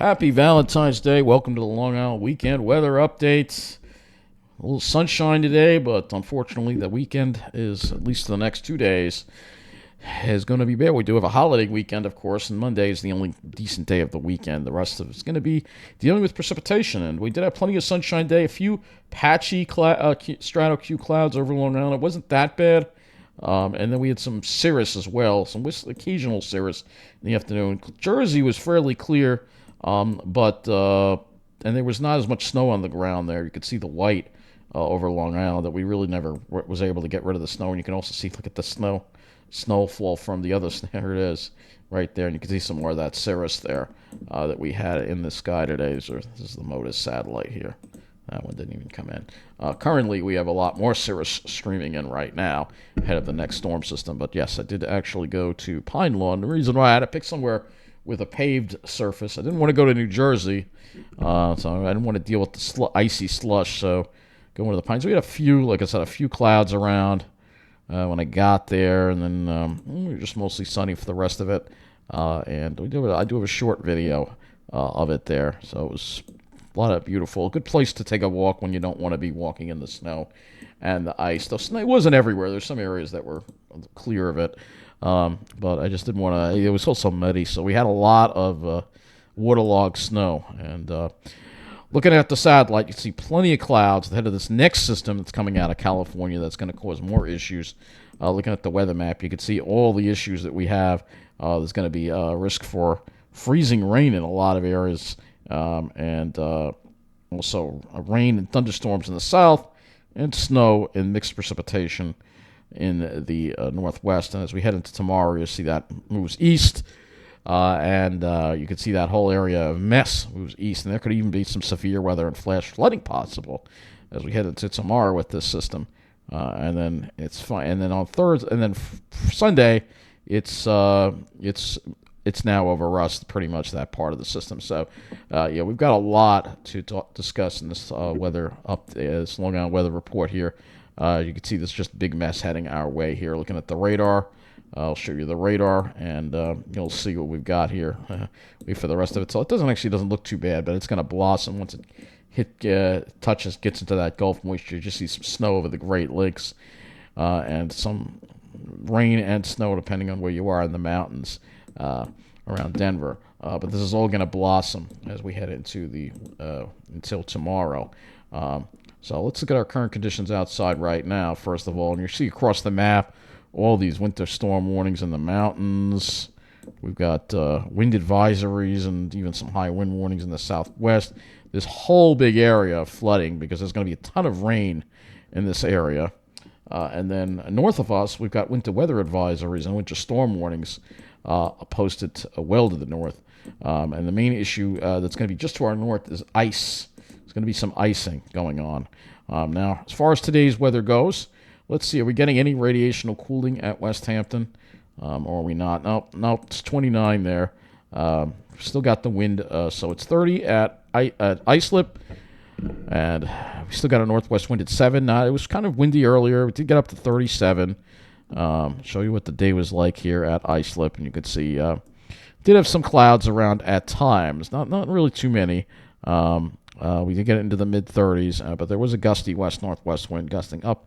Happy Valentine's Day. Welcome to the Long Island Weekend Weather Updates. A little sunshine today, but unfortunately the weekend is, at least the next 2 days, is going to be bad. We do have a holiday weekend, of course, and Monday is the only decent day of the weekend. The rest of it's going to be dealing with precipitation, and we did have plenty of sunshine day. A few patchy strato Q clouds over Long Island. It wasn't that bad. And then we had some cirrus as well, some occasional cirrus in the afternoon. Jersey was fairly clear, but and there was not as much snow on the ground there. You could see the white over Long Island that we really never was able to get rid of the snow. And you can also see, look at the snowfall from the other. There it is, right there, and you can see some more of that cirrus there that we had in the sky today. This is the MODIS satellite here. That one didn't even come in. Currently, we have a lot more cirrus streaming in right now ahead of the next storm system. But yes, I did actually go to Pine Lawn. The reason why I had to pick somewhere with a paved surface, I didn't want to go to New Jersey, so I didn't want to deal with the icy slush. So going to the Pines, we had a few, like I said, a few clouds around when I got there, and then we were just mostly sunny for the rest of it. And I do have a short video of it there, so it was a lot of beautiful, good place to take a walk when you don't want to be walking in the snow and the ice. The snow wasn't everywhere. There's some areas that were clear of it, but I just didn't want to. It was also muddy, so we had a lot of waterlogged snow. And looking at the satellite, you see plenty of clouds ahead of this next system that's coming out of California that's going to cause more issues. Looking at the weather map, you can see all the issues that we have. There's going to be a risk for freezing rain in a lot of areas. And also rain and thunderstorms in the south, and snow and mixed precipitation in the northwest. And as we head into tomorrow, you'll see that moves east, and you can see that whole area of mess moves east. And there could even be some severe weather and flash flooding possible as we head into tomorrow with this system. And then it's fine. And then on Thursday, and then Sunday, it's now over us, pretty much that part of the system. So, yeah, we've got a lot to discuss in this this Long Island weather report here. You can see this just big mess heading our way here. Looking at the radar, I'll show you the radar, and you'll see what we've got here. Wait for the rest of it. So it doesn't look too bad, but it's going to blossom once it gets into that Gulf moisture. You just see some snow over the Great Lakes, and some rain and snow depending on where you are in the mountains around Denver. But this is all going to blossom as we head into until tomorrow. So let's look at our current conditions outside right now, first of all. And you see across the map all these winter storm warnings in the mountains. We've got wind advisories and even some high wind warnings in the southwest. This whole big area of flooding because there's going to be a ton of rain in this area. And then north of us, we've got winter weather advisories and winter storm warnings posted well to the north. And the main issue that's going to be just to our north is ice. There's going to be some icing going on. Now, as far as today's weather goes, let's see. Are we getting any radiational cooling at West Hampton? Or are we not? Nope, it's 29 there. Still got the wind, so it's 30 at Islip. And we still got a northwest wind at 7. It was kind of windy earlier. We did get up to 37. Show you what the day was like here at Islip, and you could see did have some clouds around at times. Not really too many. We did get into the mid-30s, but there was a gusty west-northwest wind gusting up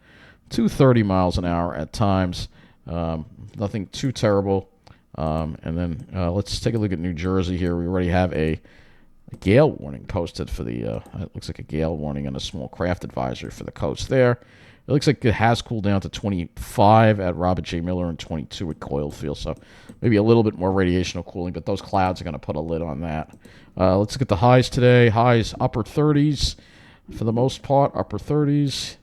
to 30 miles an hour at times. Nothing too terrible. And then let's take a look at New Jersey here. We already have a gale warning posted for the, it looks like a gale warning and a small craft advisory for the coast there. It looks like it has cooled down to 25 at Robert J. Miller and 22 at Coilfield, so maybe a little bit more radiational cooling, but those clouds are going to put a lid on that. Let's look at the highs today. Highs upper 30s for the most part, upper 30s,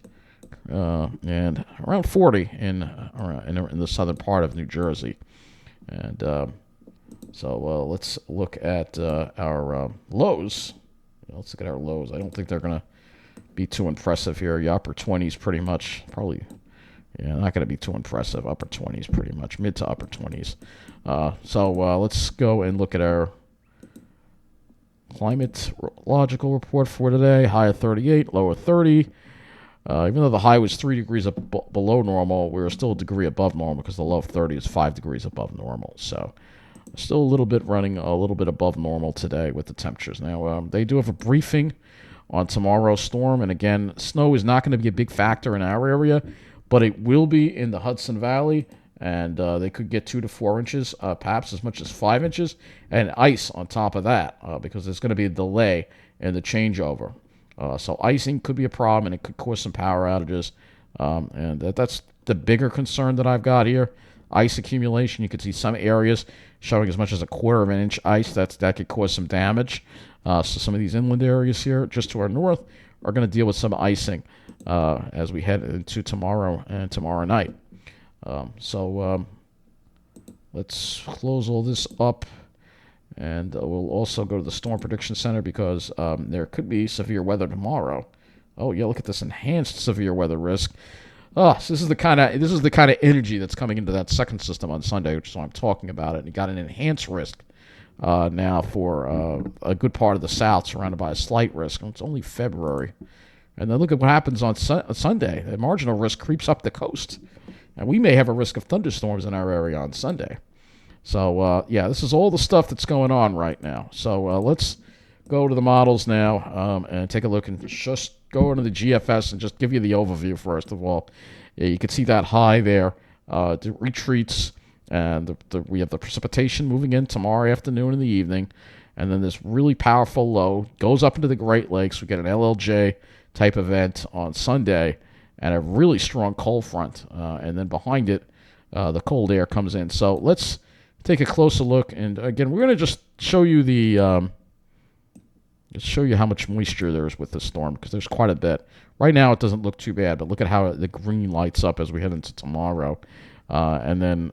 and around 40 in the southern part of New Jersey. And so let's look at our lows. Let's look at our lows. I don't think they're going to be too impressive here. The upper 20s pretty much. Probably, yeah, not going to be too impressive. Upper 20s pretty much. Mid to upper 20s. So let's go and look at our climatological report for today. High of 38, low of 30. Even though the high was 3 degrees below normal, we were still a degree above normal because the low of 30 is 5 degrees above normal. So Still a little bit running a little bit above normal today with the temperatures. Now, they do have a briefing on tomorrow's storm, and again, snow is not going to be a big factor in our area, but it will be in the Hudson Valley, and they could get 2 to 4 inches, perhaps as much as 5 inches, and ice on top of that, because there's going to be a delay in the changeover. So icing could be a problem, and it could cause some power outages, and that's the bigger concern that I've got here. Ice accumulation. You could see some areas showing as much as a quarter of an inch ice. That could cause some damage. So some of these inland areas here, just to our north, are going to deal with some icing as we head into tomorrow and tomorrow night. Let's close all this up, and we'll also go to the Storm Prediction Center because there could be severe weather tomorrow. Oh yeah, look at this enhanced severe weather risk. Oh, so this is the kind of energy that's coming into that second system on Sunday, which is why I'm talking about it. And you got an enhanced risk now for a good part of the South, surrounded by a slight risk. And it's only February, and then look at what happens on Sunday. The marginal risk creeps up the coast, and we may have a risk of thunderstorms in our area on Sunday. So yeah, this is all the stuff that's going on right now. So let's go to the models now and take a look and just go into the GFS and just give you the overview first of all. Yeah, you can see that high there. It retreats, and we have the precipitation moving in tomorrow afternoon and the evening, and then this really powerful low goes up into the Great Lakes. We get an LLJ type event on Sunday, and a really strong cold front, and then behind it, the cold air comes in. So let's take a closer look, and again, we're going to just show you how much moisture there is with this storm, because there's quite a bit. Right now, it doesn't look too bad, but look at how the green lights up as we head into tomorrow, and then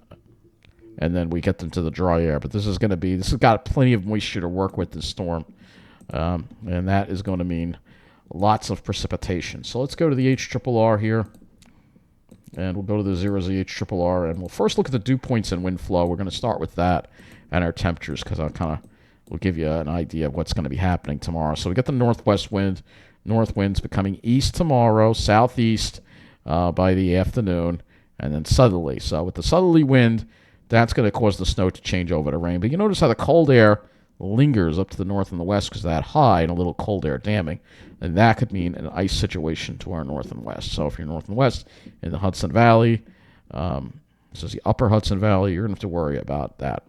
we get into the dry air. But this has got plenty of moisture to work with, this storm, and that is going to mean lots of precipitation. So let's go to the HRRR here, and we'll go to the 0Z HRRR, and we'll first look at the dew points and wind flow. We're going to start with that and our temperatures, because we'll give you an idea of what's going to be happening tomorrow. So we got the northwest wind. North winds becoming east tomorrow, southeast by the afternoon, and then southerly. So with the southerly wind, that's going to cause the snow to change over to rain. But you notice how the cold air lingers up to the north and the west because of that high and a little cold air damming. And that could mean an ice situation to our north and west. So if you're north and west in the Hudson Valley, this is the upper Hudson Valley, you're going to have to worry about that.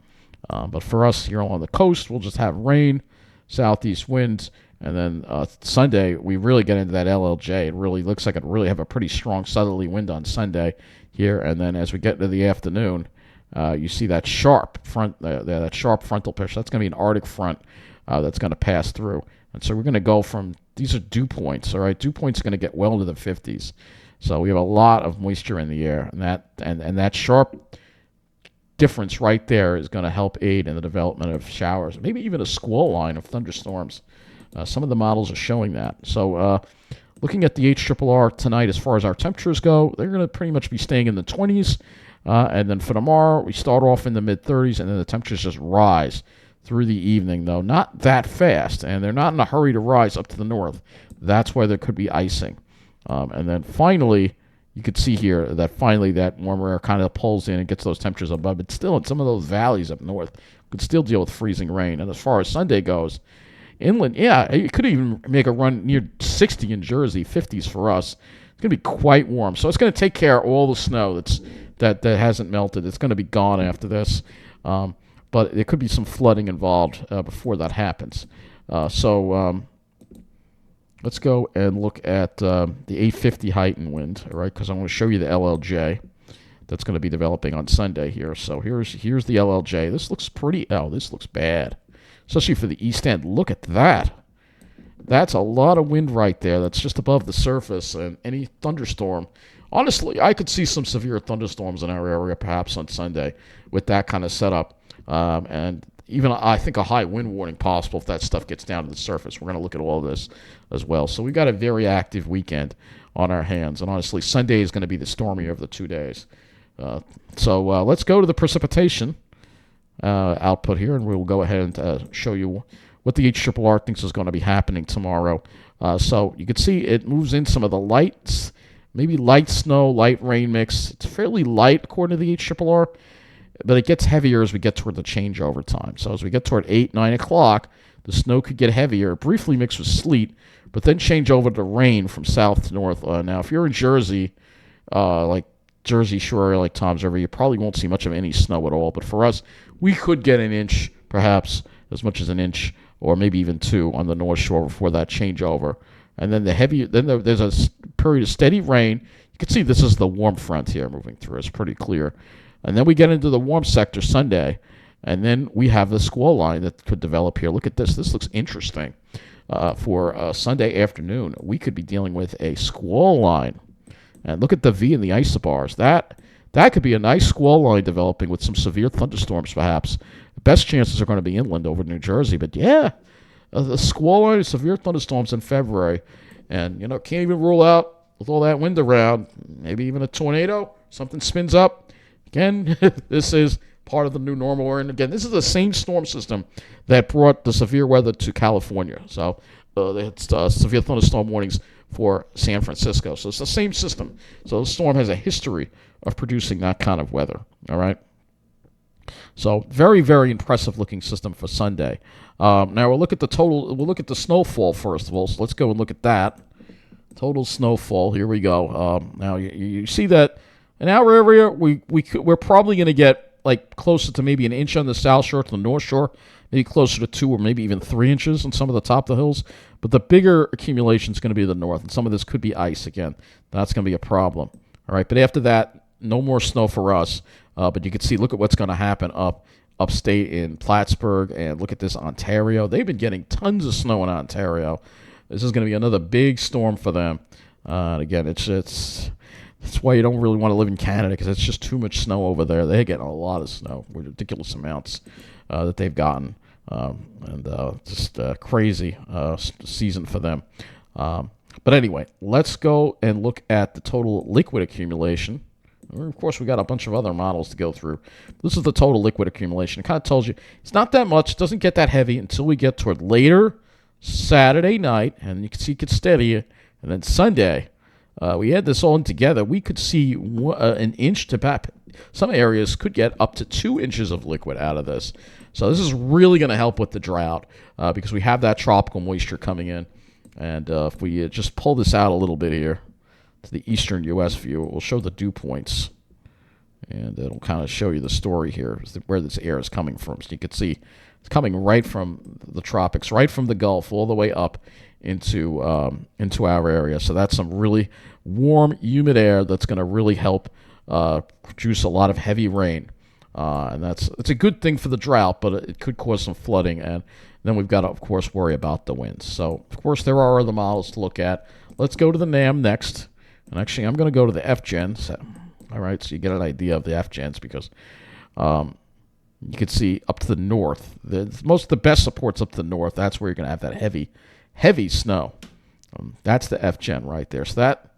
But for us here along the coast, we'll just have rain, southeast winds, and then Sunday, we really get into that LLJ. It really looks like it really have a pretty strong southerly wind on Sunday here. And then as we get into the afternoon, you see that sharp that sharp frontal pressure. That's going to be an Arctic front that's going to pass through. And so we're going to go from, these are dew points, all right? Dew points are going to get well into the 50s. So we have a lot of moisture in the air, and that sharp difference right there is going to help aid in the development of showers, maybe even a squall line of thunderstorms. Some of the models are showing that. So looking at the HRRR tonight, as far as our temperatures go, they're going to pretty much be staying in the 20s. And then for tomorrow, we start off in the mid-30s, and then the temperatures just rise through the evening, though not that fast. And they're not in a hurry to rise up to the north. That's why there could be icing. And then finally, you could see here that finally that warmer air kind of pulls in and gets those temperatures above. But still, in some of those valleys up north, could still deal with freezing rain. And as far as Sunday goes, inland, yeah, it could even make a run near 60 in Jersey, 50s for us. It's going to be quite warm. So it's going to take care of all the snow that hasn't melted. It's going to be gone after this. But there could be some flooding involved before that happens. Let's go and look at the 850 heightened wind, all right, because I want to show you the LLJ that's going to be developing on Sunday here. So here's the LLJ. This looks this looks bad, especially for the east end. Look at that. That's a lot of wind right there. That's just above the surface, and any thunderstorm. Honestly, I could see some severe thunderstorms in our area perhaps on Sunday with that kind of setup. And even, I think, a high wind warning possible if that stuff gets down to the surface. We're going to look at all of this as well. So we've got a very active weekend on our hands. And honestly, Sunday is going to be the stormier of the 2 days. So let's go to the precipitation output here, and we'll go ahead and show you what the HRRR thinks is going to be happening tomorrow. So you can see it moves in some of the lights, maybe light snow, light rain mix. It's fairly light according to the HRRR. but it gets heavier as we get toward the changeover time. So as we get toward 8, 9 o'clock, the snow could get heavier, briefly mixed with sleet, but then change over to rain from south to north. Now, if you're in Jersey, like Jersey Shore, like Tom's River, you probably won't see much of any snow at all. But for us, we could get an inch, perhaps as much as an inch, or maybe even 2 on the North Shore before that changeover. And then there's a period of steady rain. You can see this is the warm front here moving through. It's pretty clear. And then we get into the warm sector Sunday, and then we have the squall line that could develop here. Look at this. This looks interesting. For Sunday afternoon, we could be dealing with a squall line. And look at the V in the isobars. That could be a nice squall line developing with some severe thunderstorms, perhaps. The best chances are going to be inland over New Jersey. But yeah, the squall line, severe thunderstorms in February. And, can't even rule out, with all that wind around, maybe even a tornado. Something spins up. Again, this is part of the new normal we're in. Again, this is the same storm system that brought the severe weather to California. So they had severe thunderstorm warnings for San Francisco. So it's the same system. So the storm has a history of producing that kind of weather. All right. So very, very impressive looking system for Sunday. Now we'll look at the total. We'll look at the snowfall first of all. So let's go and look at that. Total snowfall. Here we go. Now you see that in our area, we're probably going to get like closer to maybe an inch on the south shore to the north shore, maybe closer to 2 or maybe even 3 inches on some of the top of the hills. But the bigger accumulation is going to be the north, and some of this could be ice again. That's going to be a problem. All right, but after that, no more snow for us. But you can see, look at what's going to happen upstate in Plattsburgh, and look at this Ontario. They've been getting tons of snow in Ontario. This is going to be another big storm for them. Again, it's why you don't really want to live in Canada, because it's just too much snow over there. They're getting a lot of snow, ridiculous amounts that they've gotten, and just crazy season for them. But anyway, let's go and look at the total liquid accumulation. Of course, we got a bunch of other models to go through. This is the total liquid accumulation. It kind of tells you it's not that much. It doesn't get that heavy until we get toward later Saturday night, and you can see it gets steadier. And then Sunday, we add this all in together, we could see an inch to back. Some areas could get up to 2 inches of liquid out of this. So this is really going to help with the drought because we have that tropical moisture coming in. And if we just pull this out a little bit here to the eastern U.S. view, it will show the dew points. And it'll kind of show you the story here, where this air is coming from. So you can see it's coming right from the tropics, right from the Gulf, all the way up into our area. So that's some really warm, humid air that's going to really help produce a lot of heavy rain. And it's a good thing for the drought, but it could cause some flooding. And then we've got to, of course, worry about the winds. So, of course, there are other models to look at. Let's go to the NAM next. And actually, I'm going to go to the FGens. All right, so you get an idea of the FGens because you can see up to the north. Most of the best supports up to the north. That's where you're going to have that heavy snow. That's the FGen right there. So that,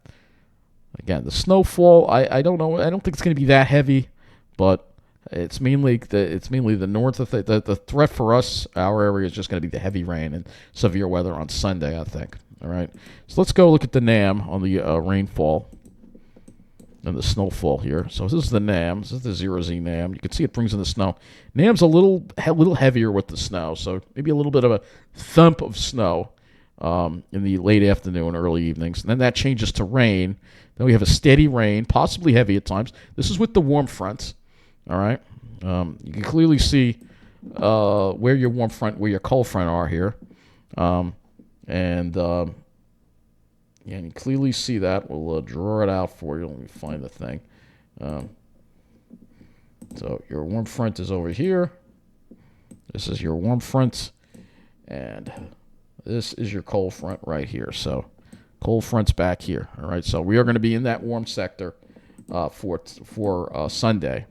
again, the snowfall, I don't know. I don't think it's going to be that heavy, but it's mainly the north. The threat for us, our area, is just going to be the heavy rain and severe weather on Sunday, I think. All right, so let's go look at the NAM on the rainfall and the snowfall here. So this is the NAM. This is the 0Z NAM. You can see it brings in the snow. NAM's a little heavier with the snow, so maybe a little bit of a thump of snow in the late afternoon, early evenings. And then that changes to rain. Then we have a steady rain, possibly heavy at times. This is with the warm front. All right. You can clearly see where your warm front, where your cold front are here. And you can clearly see that. We'll draw it out for you. Let me find the thing. So your warm front is over here. This is your warm front. And this is your cold front right here. So cold front's back here. All right. So we are going to be in that warm sector for Sunday.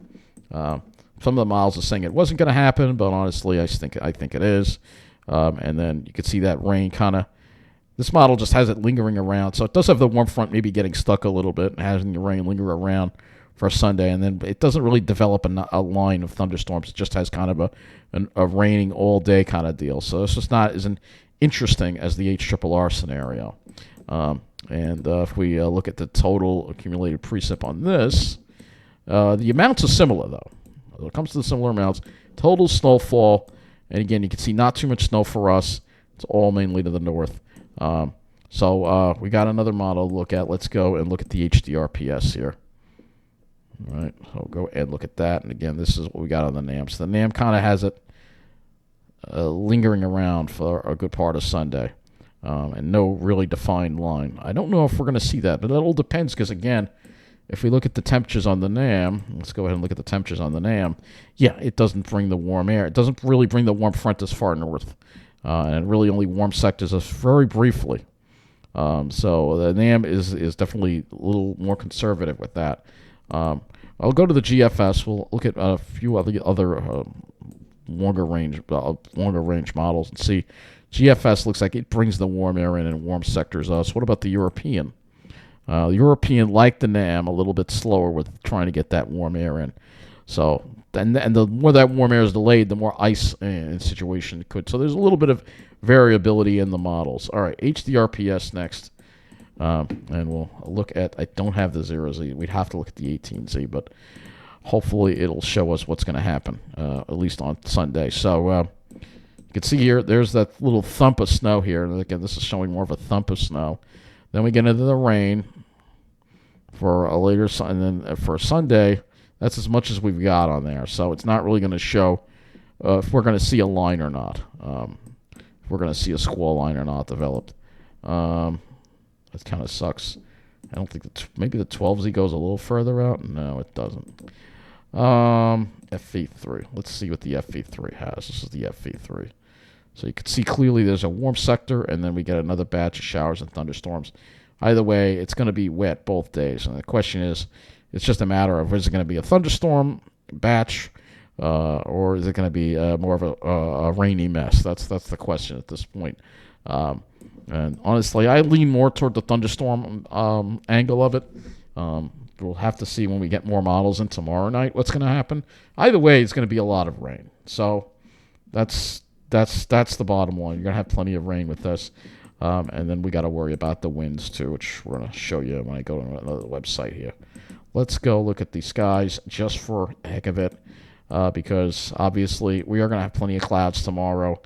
Some of the models are saying it wasn't going to happen, but honestly, I think it is. And then you can see that rain kind of. This model just has it lingering around, so it does have the warm front maybe getting stuck a little bit and having the rain linger around for Sunday, and then it doesn't really develop a line of thunderstorms. It just has kind of a raining all day kind of deal. So it's just not as interesting as the HRRR scenario. And if we look at the total accumulated precip on this, the amounts are similar though. When it comes to the similar amounts, total snowfall, and again, you can see not too much snow for us. It's all mainly to the north. So we got another model to look at. Let's go and look at the HDRPS here. All right, so go and look at that. And again, this is what we got on the NAM. So the NAM kind of has it lingering around for a good part of Sunday, and no really defined line. I don't know if we're going to see that, but it all depends because, again, if we look at the temperatures on the NAM, let's go ahead and look at the temperatures on the NAM. Yeah, it doesn't bring the warm air. It doesn't really bring the warm front as far north, and it really only warm sectors us very briefly. So the NAM is definitely a little more conservative with that. I'll go to the GFS. We'll look at a few other longer range models and see. GFS looks like it brings the warm air in and warm sectors us. What about the European? The European, like the NAM, a little bit slower with trying to get that warm air in. So, and the more that warm air is delayed, the more ice in situation it could. So there's a little bit of variability in the models. All right, HDRPS next. And we'll look at, I don't have the 0Z. We'd have to look at the 18Z, but hopefully it'll show us what's going to happen, at least on Sunday. So you can see here, there's that little thump of snow here. And again, this is showing more of a thump of snow. Then we get into the rain for a later, and then for Sunday, that's as much as we've got on there. So it's not really going to show if we're going to see a line or not, if we're going to see a squall line or not developed. That kind of sucks. I don't think maybe the 12Z goes a little further out. No, it doesn't. FV3. Let's see what the FV3 has. This is the FV3. So you can see clearly there's a warm sector, and then we get another batch of showers and thunderstorms. Either way, it's going to be wet both days. And the question is, it's just a matter of, is it going to be a thunderstorm batch, or is it going to be more of a rainy mess? That's the question at this point. And honestly, I lean more toward the thunderstorm angle of it. We'll have to see when we get more models in tomorrow night what's going to happen. Either way, it's going to be a lot of rain. So that's the bottom line. You're going to have plenty of rain with this. And then we got to worry about the winds too, which we're going to show you when I go to another website here. Let's go look at the skies just for the heck of it, because obviously we are going to have plenty of clouds tomorrow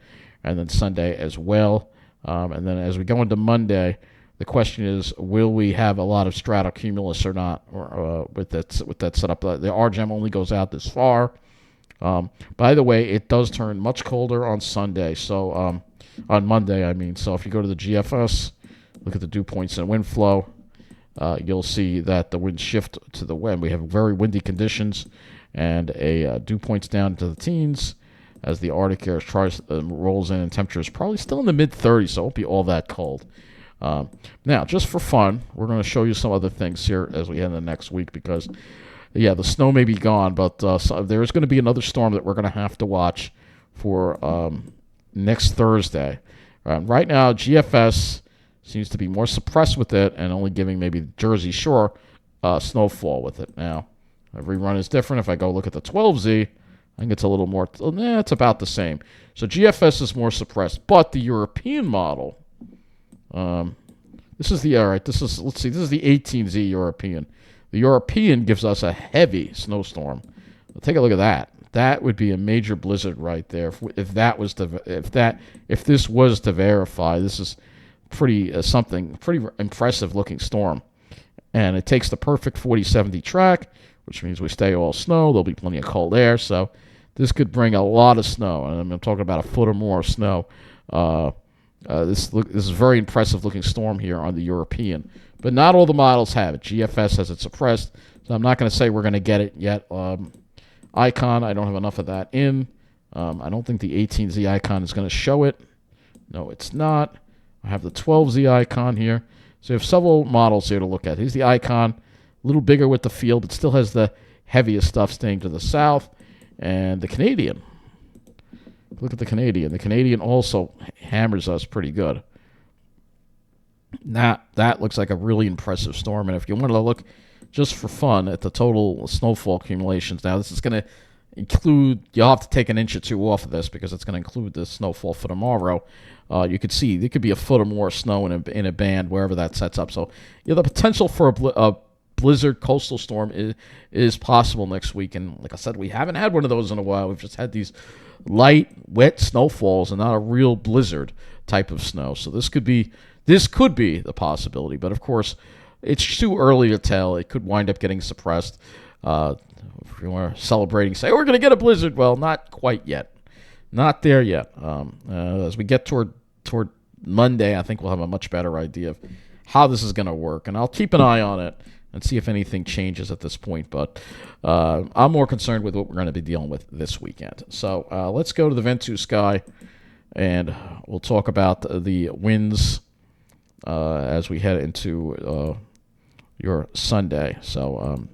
and then Sunday as well. And then as we go into Monday, the question is, will we have a lot of stratocumulus or not, or with that setup? The RGEM only goes out this far. By the way, it does turn much colder on Sunday. So on Monday, I mean. So if you go to the GFS, look at the dew points and wind flow, you'll see that the winds shift to the wind. We have very windy conditions and a dew points down to the teens as the Arctic air rolls in, and temperature is probably still in the mid-30s, so it won't be all that cold. Now, just for fun, we're going to show you some other things here as we head into next week because, yeah, the snow may be gone, but there's going to be another storm that we're going to have to watch for next Thursday. Right now, GFS seems to be more suppressed with it and only giving maybe Jersey Shore snowfall with it. Now, every run is different. If I go look at the 12Z, I think it's a little more, it's about the same. So GFS is more suppressed, but the European model, this is the 18Z European. The European gives us a heavy snowstorm. Take a look at that. That would be a major blizzard right there. If this was to verify, this is pretty impressive looking storm. And it takes the perfect 40-70 track, which means we stay all snow. There'll be plenty of cold air, so this could bring a lot of snow. And I'm talking about a foot or more of snow. This is a very impressive looking storm here on the European. But not all the models have it. GFS has it suppressed, so I'm not going to say we're going to get it yet. Icon, I don't have enough of that in. I don't think the 18Z icon is going to show it. No, it's not. I have the 12Z icon here. So you have several models here to look at. Here's the icon, a little bigger with the field, but still has the heaviest stuff staying to the south. And the Canadian. Look at the Canadian. The Canadian also hammers us pretty good. That looks like a really impressive storm. And if you want to look just for fun at the total snowfall accumulations, now this is going to include, you'll have to take an inch or two off of this because it's going to include the snowfall for tomorrow. You could see there could be a foot or more of snow in a band wherever that sets up. So you have the potential for a blizzard coastal storm is possible next week. And like I said, we haven't had one of those in a while. We've just had these light, wet snowfalls and not a real blizzard type of snow. So this could be the possibility. But of course, it's too early to tell. It could wind up getting suppressed. If you are celebrating, say, we're going to get a blizzard. Well, not quite yet. Not there yet. As we get toward Monday, I think we'll have a much better idea of how this is going to work. And I'll keep an eye on it and see if anything changes at this point. But I'm more concerned with what we're going to be dealing with this weekend. So let's go to the Ventus sky, and we'll talk about the winds as we head into your Sunday. So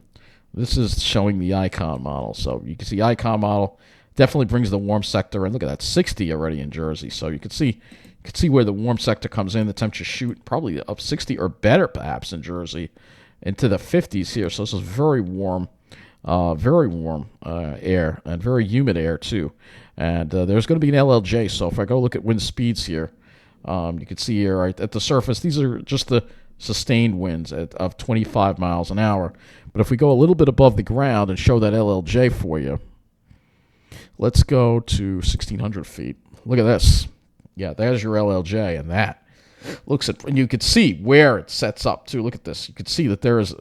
this is showing the icon model. So you can see icon model definitely brings the warm sector in. Look at that, 60 already in Jersey. So you can see where the warm sector comes in. The temperatures shoot probably up 60 or better perhaps in Jersey into the 50s here. So this is very warm air and very humid air too. And there's going to be an LLJ. So if I go look at wind speeds here, you can see here right at the surface, these are just the sustained winds of 25 miles an hour. But if we go a little bit above the ground and show that LLJ for you, let's go to 1,600 feet. Look at this. Yeah, there's your LLJ, and that looks at, and you can see where it sets up too. Look at this. You can see that there is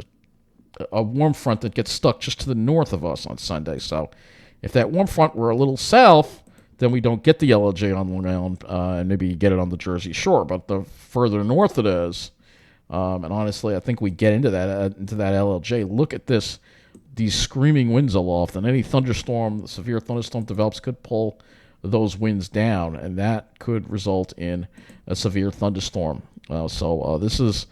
a warm front that gets stuck just to the north of us on Sunday. So if that warm front were a little south, then we don't get the LLJ on Long Island, and maybe you get it on the Jersey Shore. But the further north it is, and honestly, I think we get into that LLJ. Look at this, these screaming winds aloft, and any severe thunderstorm develops could pull those winds down, and that could result in a severe thunderstorm. So this is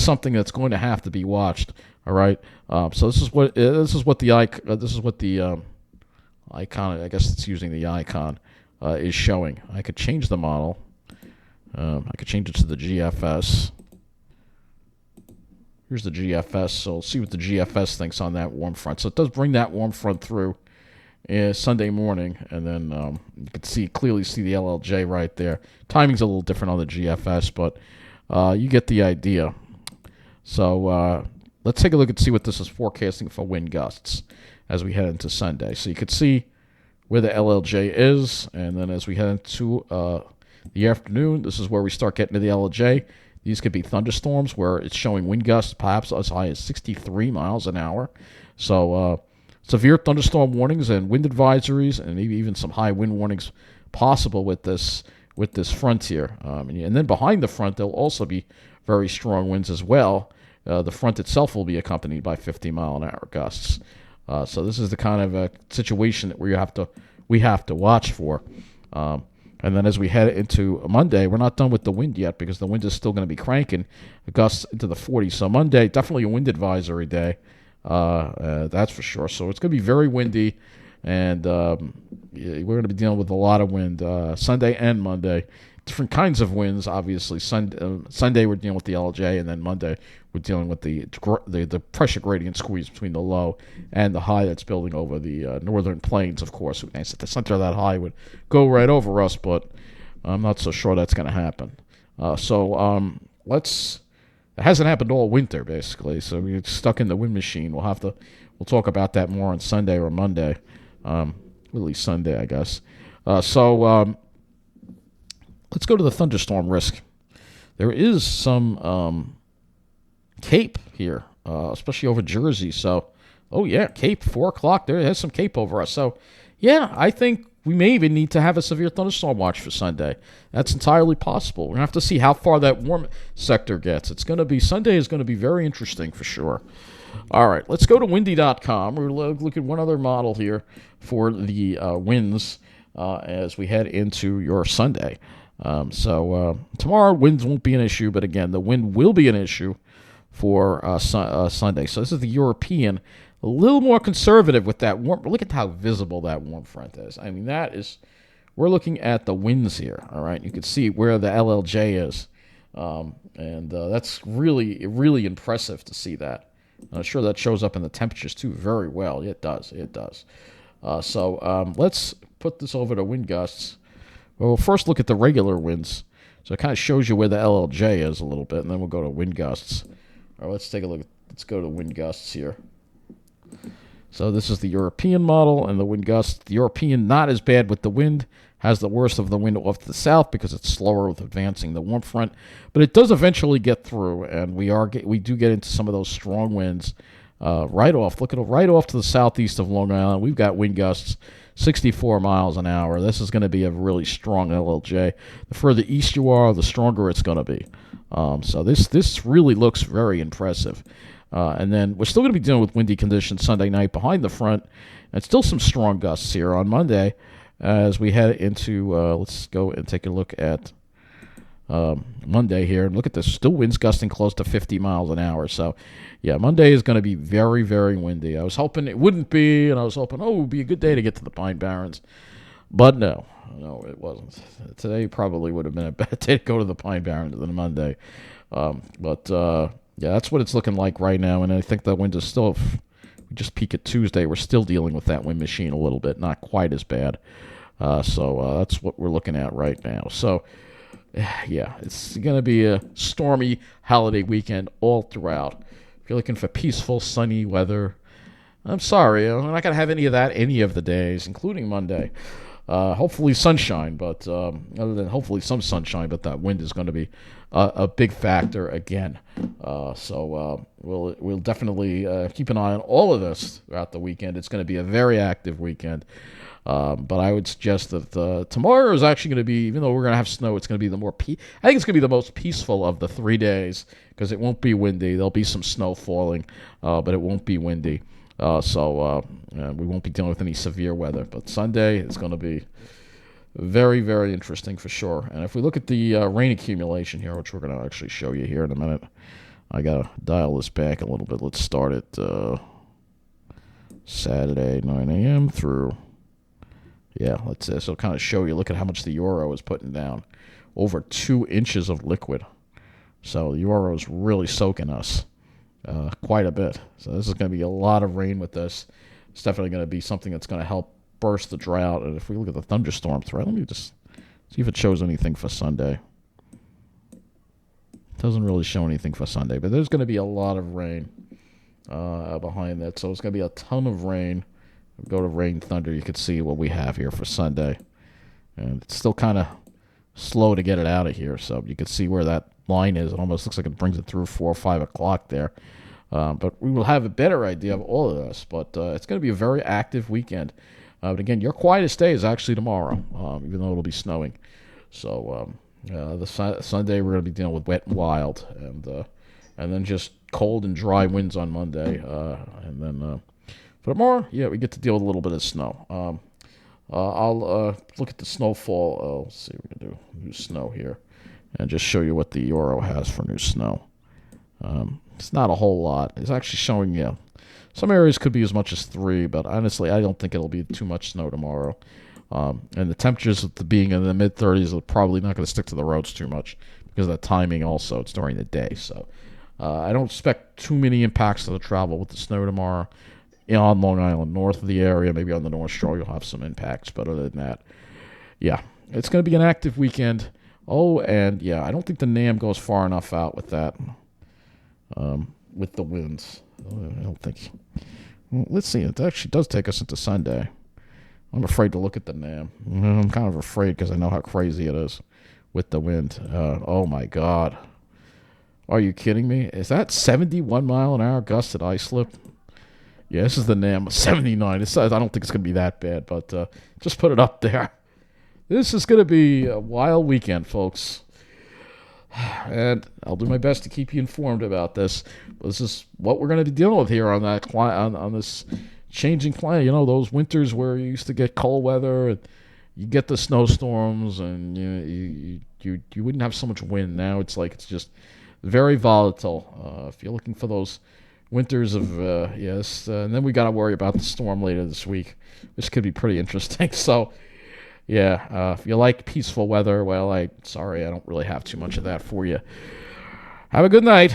something that's going to have to be watched. All right. So this is what the icon. I guess it's using the icon is showing. I could change the model. I could change it to the GFS. Here's the GFS, so let's see what the GFS thinks on that warm front. So it does bring that warm front through Sunday morning, and then you can clearly see the LLJ right there. Timing's a little different on the GFS, but you get the idea. So let's take a look and see what this is forecasting for wind gusts as we head into Sunday. So you can see where the LLJ is, and then as we head into the afternoon, this is where we start getting to the LLJ. These could be thunderstorms where it's showing wind gusts perhaps as high as 63 miles an hour. So severe thunderstorm warnings and wind advisories, and maybe even some high wind warnings possible with this front here. And then behind the front, there'll also be very strong winds as well. The front itself will be accompanied by 50-mile-an-hour gusts. So this is the kind of situation that we have to watch for. And then as we head into Monday, we're not done with the wind yet because the wind is still going to be cranking, gusts into the 40s. So Monday, definitely a wind advisory day, that's for sure. So it's going to be very windy, and we're going to be dealing with a lot of wind Sunday and Monday. Different kinds of winds, obviously. Sunday we're dealing with the LJ, and then Monday we're dealing with the pressure gradient squeeze between the low and the high that's building over the northern plains, of course. At the center of that high would go right over us, but I'm not so sure that's going to happen. It hasn't happened all winter, basically, so we're stuck in the wind machine. We'll talk about that more on Sunday or Monday, at least Sunday, I guess. Let's go to the thunderstorm risk. There is some cape here, especially over Jersey. So, cape, 4 o'clock. There has some cape over us. So, yeah, I think we may even need to have a severe thunderstorm watch for Sunday. That's entirely possible. We're going to have to see how far that warm sector gets. Sunday is going to be very interesting for sure. All right, let's go to windy.com. We're going to look at one other model here for the winds as we head into your Sunday. Tomorrow winds won't be an issue, but again, the wind will be an issue for Sunday. So this is the European, a little more conservative with that warm. Look at how visible that warm front is. I mean, we're looking at the winds here. All right, you can see where the LLJ is, and that's really, really impressive to see that. I'm sure that shows up in the temperatures too very well. It does. Let's put this over to wind gusts. Well, we'll first look at the regular winds. So it kind of shows you where the LLJ is a little bit, and then we'll go to wind gusts. All right, let's take a look at Let's go to wind gusts here. So this is the European model and the wind gust. The European, not as bad with the wind, has the worst of the wind off to the south because it's slower with advancing the warm front. But it does eventually get through, and we do get into some of those strong winds right off. Look at it, right off to the southeast of Long Island. We've got wind gusts 64 miles an hour. This is going to be a really strong LLJ. The further east you are, the stronger it's going to be. So this really looks very impressive. And then we're still going to be dealing with windy conditions Sunday night behind the front, and still some strong gusts here on Monday as we head into, let's go and take a look at Monday here. And look at this, still winds gusting close to 50 miles an hour. So, yeah, Monday is going to be very, very windy. I was hoping it wouldn't be, and I was hoping, it would be a good day to get to the Pine Barrens. But no, it wasn't. Today probably would have been a bad day to go to the Pine Barrens than Monday. Yeah, that's what it's looking like right now, and I think the wind is still, if we just peek at Tuesday, we're still dealing with that wind machine a little bit, not quite as bad. So that's what we're looking at right now. So, yeah, it's going to be a stormy holiday weekend all throughout. If you're looking for peaceful, sunny weather, I'm sorry, I'm not going to have any of that any of the days, including Monday. Hopefully sunshine, but other than hopefully some sunshine, but that wind is going to be a big factor again. So we'll definitely keep an eye on all of this throughout the weekend. It's going to be a very active weekend. But I would suggest that tomorrow is actually going to be, even though we're going to have snow, it's going to be the more I think it's going to be the most peaceful of the 3 days because it won't be windy. There'll be some snow falling, but it won't be windy. So we won't be dealing with any severe weather. But Sunday is going to be very, very interesting for sure. And if we look at the rain accumulation here, which we're going to actually show you here in a minute, I got to dial this back a little bit. Let's start at Saturday, 9 a.m. through, let's so kind of show you, look at how much the Euro is putting down. Over 2 inches of liquid. So the Euro is really soaking us. Quite a bit. So this is going to be a lot of rain with this. It's definitely going to be something that's going to help burst the drought. And if we look at the thunderstorm threat, let me just see if it shows anything for Sunday. It doesn't really show anything for Sunday, but there's going to be a lot of rain behind that. So it's going to be a ton of rain. Go to rain thunder. You can see what we have here for Sunday. And it's still kind of slow to get it out of here. So you can see where that line is. It almost looks like it brings it through 4 or 5 o'clock there. But we will have a better idea of all of this. But it's going to be a very active weekend. But again, your quietest day is actually tomorrow, even though it'll be snowing. So Sunday we're going to be dealing with wet and wild, and then just cold and dry winds on Monday. And then for tomorrow, we get to deal with a little bit of snow. I'll look at the snowfall. Let's see, we're going to do new snow here and just show you what the Euro has for new snow. It's not a whole lot. It's actually showing, some areas could be as much as 3, but honestly, I don't think it'll be too much snow tomorrow. And the temperatures being in the mid-30s are probably not going to stick to the roads too much because of the timing also. It's during the day. So I don't expect too many impacts to the travel with the snow tomorrow. On Long Island, north of the area, maybe on the North Shore, you'll have some impacts. But other than that, it's going to be an active weekend. Oh, and I don't think the NAM goes far enough out with that, with the winds. I don't think. Well, let's see. It actually does take us into Sunday. I'm afraid to look at the NAM. I'm kind of afraid because I know how crazy it is with the wind. Oh, my God. Are you kidding me? Is that 71 mile an hour gust at Islip? Yeah, this is the NAM 79. I don't think it's going to be that bad, but just put it up there. This is going to be a wild weekend, folks. And I'll do my best to keep you informed about this. This is what we're going to be dealing with here on this changing climate. Those winters where you used to get cold weather, and you get the snowstorms, and you wouldn't have so much wind. Now it's just very volatile. If you're looking for those winters of and then we got to worry about the storm later this week, which could be pretty interesting. So if you like peaceful weather, well, I don't really have too much of that for you. Have a good night.